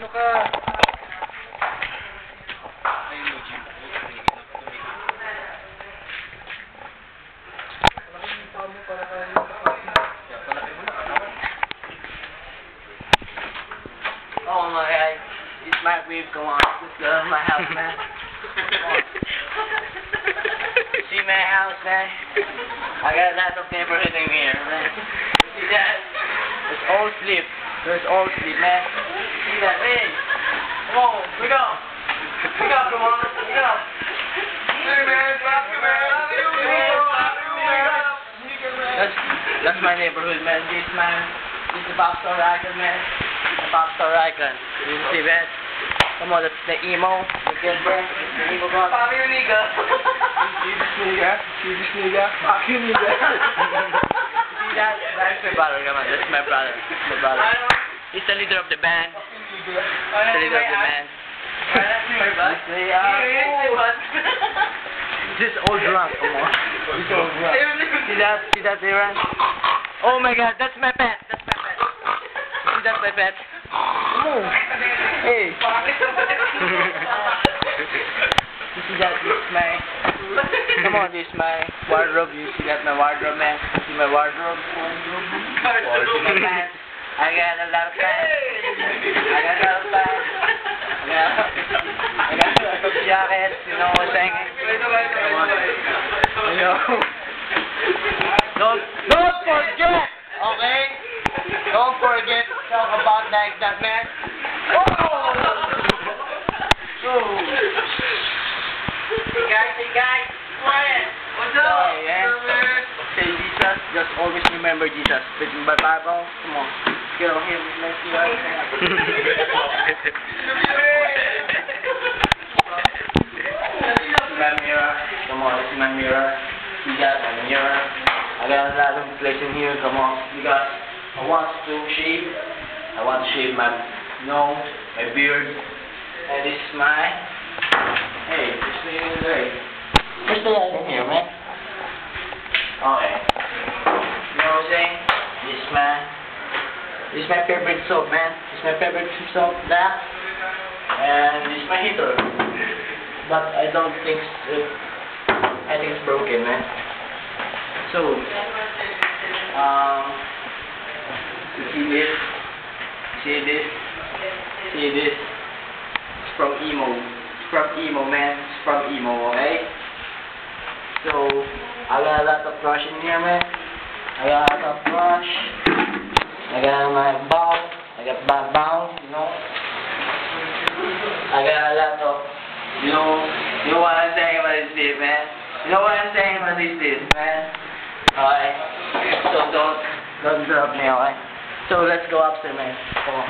Ano ka? Oh my god, it's my crib, come on, let's go to my house, man. Come on. See my house, man? I got lots of neighborhood in here, man. See that? It's all sleep. There's all sleep, man. See that? Hey! Come on, wake up! Wake up, come on, wake up! Hey, man, clap your hands! That's my neighborhood, man. This is the Popstar icon, man. The Popstar icon. You see that? Come on, that's the emo. The kid, bro. The emo god. Papi yung nigga. See this nigga? See this nigga? Papi yung nigga. See that? That's my brother, come on. That's my brother. That's my brother. He's the leader of the band. He's the leader of the band. Just all drunk, come on. He's all drunk. See that? See that, Aaron? Oh my god, that's my pet. That's my pet. See that, my pet? Oh. Hey. You see that? This is my... Come on, this is my wardrobe. You see that, my wardrobe, man? You see my wardrobe? Wardrobe. My pants. I got a lot of pants. I got a lot of pants. I got a lot of jackets. You know what I'm saying? You know? Don't forget! Okay? Don't forget to talk about like that, man. Oh! Hey guys, quiet. What's up? Hey, man. Say Jesus, just always remember Jesus. With my Bible, come on. Get on here with my my mirror. Come on, this is my mirror. You got my mirror. I got a lot of place in here, come on. Because I want to shave. I want to shave my nose, my beard. And this is my... Hey, this is great. Where's the light in here, man? Okay. You know what I'm saying? This is my favorite soap, man. This is my favorite soap, that. And this is my heater. But I don't think I think it's broken, man. So, you see this? See this? See this? It's from emo. It's from emo, man. It's from emo, okay? So, I got a lot of brush in here, man. I got a lot of brush. I got my bowl. I got my bowl, you know. I got a lot of, you know what I'm saying about this, man. You know what I'm saying about this, man. Alright. So don't drop me, alright. So let's go upstairs, man. Come on.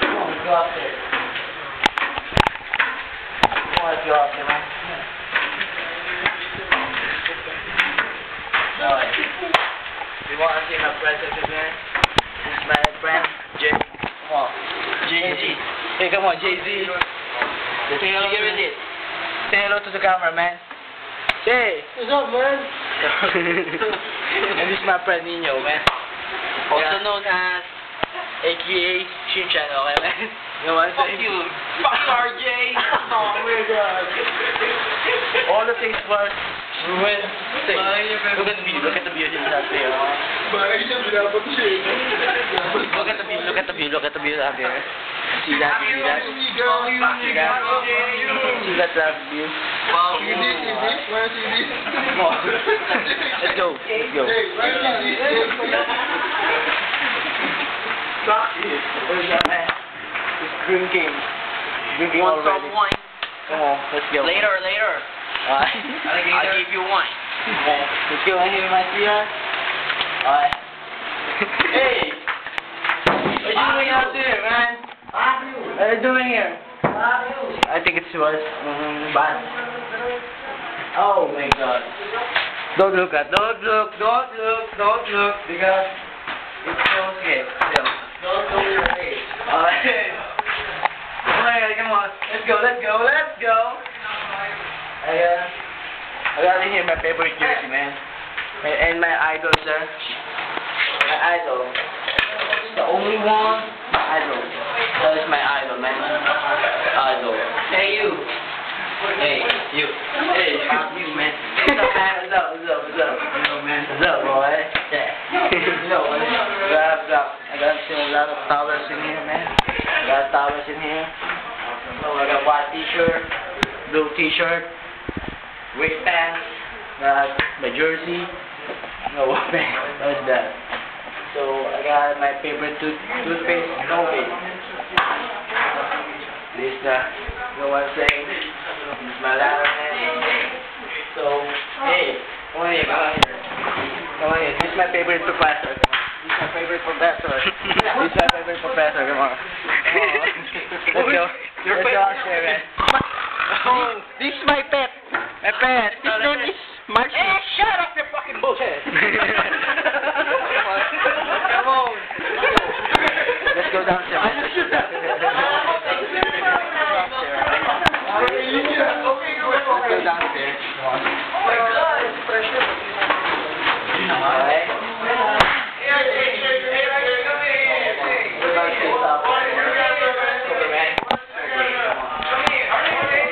Come on, let's go upstairs. Come on, let's go upstairs, man. Alright. You want to see my present again? This is my friend, Jay. Come on. Jay-Z. Hey, come on, Jay-Z. Say hello to it. Say hello to the camera, man. Say. What's up, man? And this is my friend Nino, man. Also known as AKA Shinchan, okay, man? You know what I'm saying? Fuck you. Fuck RJ. Oh my god. All the things were ruined. Look at the view. Look at the view. Out there. Look at the view. Look at the view. Look at the view out there. See that? See that? See that? See that view? Come on. Let's go. Let's go. Where's that man? He's drinking. Drinking already. Want some wine? Come on. Let's go. Later. I'll give you wine. Let's go in here, my dear. Alright. Hey! What are you doing out there, man? What are you doing here? I think it's was bad. Oh my god. Don't look, because it's so scary. Don't show your face. Alright. Come on. Let's go. I got in here my favorite jersey, man. And my idol, sir. My idol. It's the only one. My idol. That is my idol, man. you. Hey, you. Hey, fuck you, man. What's up, man? What's up? What's up? What's up? Yo, man. What's up, boy? Yeah. Yo, what's up? I got a lot of towels in here, man. I got towels in here. So I got white t-shirt, blue t-shirt, red pants, my jersey. No, man. What's that? So I got my favorite toothpaste, Colgate. This you know what I'm saying? This is my ladder, man. So, hey, come on here, come on here. Come on here. This is my favorite professor. This is my favorite professor. This is my favorite professor. Come on. Let's go. Let's go upstairs, man. Oh, this is my pet. My pet. His name is Marcy. Hey, shut up, you fucking bullshit. Come on. Let's go downstairs. Let's go downstairs. Oh my God, it's pressure. Alright.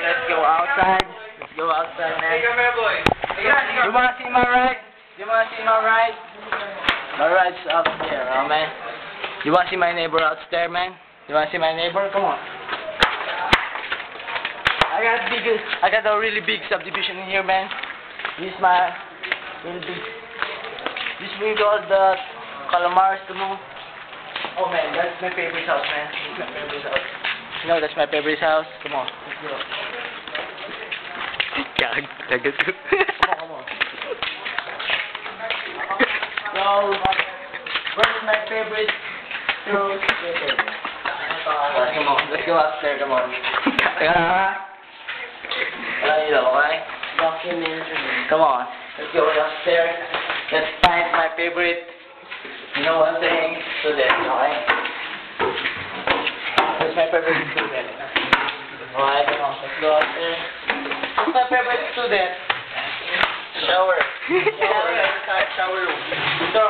Let's go outside. Let's go outside, man. You wanna see my ride? You wanna see my ride? My ride's upstairs, oh man. You wanna see my neighbor upstairs, man? You wanna see my neighbor? Come on. I got a really big subdivision in here, man. This is my really big. This we call the Calamars to move. Oh man, that's my favorite house, man. That's my favorite house. You know, that's my favorite house. Come on, let's go. Come on. So, where's my favorite room? Come on, let's go upstairs. Come on. You know, right? Come on, let's go upstairs. Let's find my favorite. You know what I'm saying? Student, alright? That's my favorite student. Alright, come on, let's go upstairs. What's my favorite student? Shower. Shower room. So,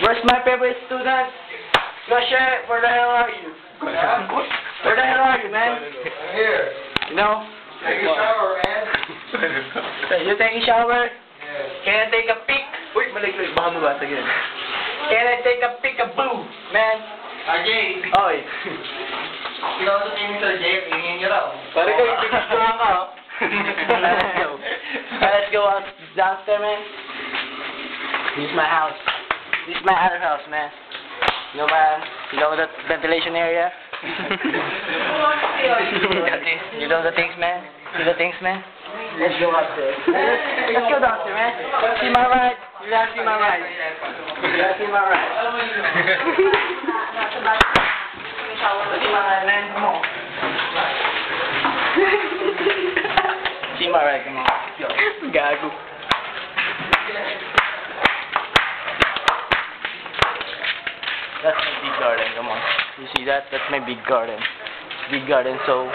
where's my favorite student? Gosha, where the hell are you? Where the hell are you, man? I'm here. You know? Take a shower, man. You take a shower? Yeah. Can I take a pic? Uy, maliklik. Baka mabasa again. Can I take a pic-a-boo, man? RJ. Oy. Ikaw sa team sa RJ, tingin nyo raw. Pare ko, ibigis ko lang ka. Let's go. Let's go downstairs, man. This is my house. This is my other house, man. You know, man. You know that ventilation area? You know the things, man? See the things, man? Let's go upstairs. Let's go downstairs, man. See my ride. You gotta see my ride. You gotta see my ride. See my ride, man. Come on. See my ride, come on. Let's go. Gago. That's my big garden, come on. You see that? That's my big garden. Big garden, so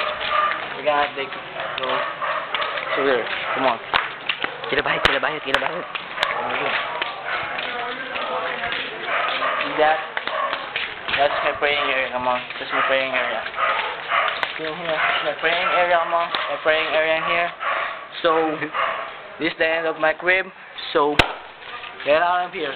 we're gonna take so there. Come on. Kita bahit. See that? That's my praying area, come on. That's my praying area. See here, my praying area, come on. My praying area here. So this is the end of my crib. So get out of here.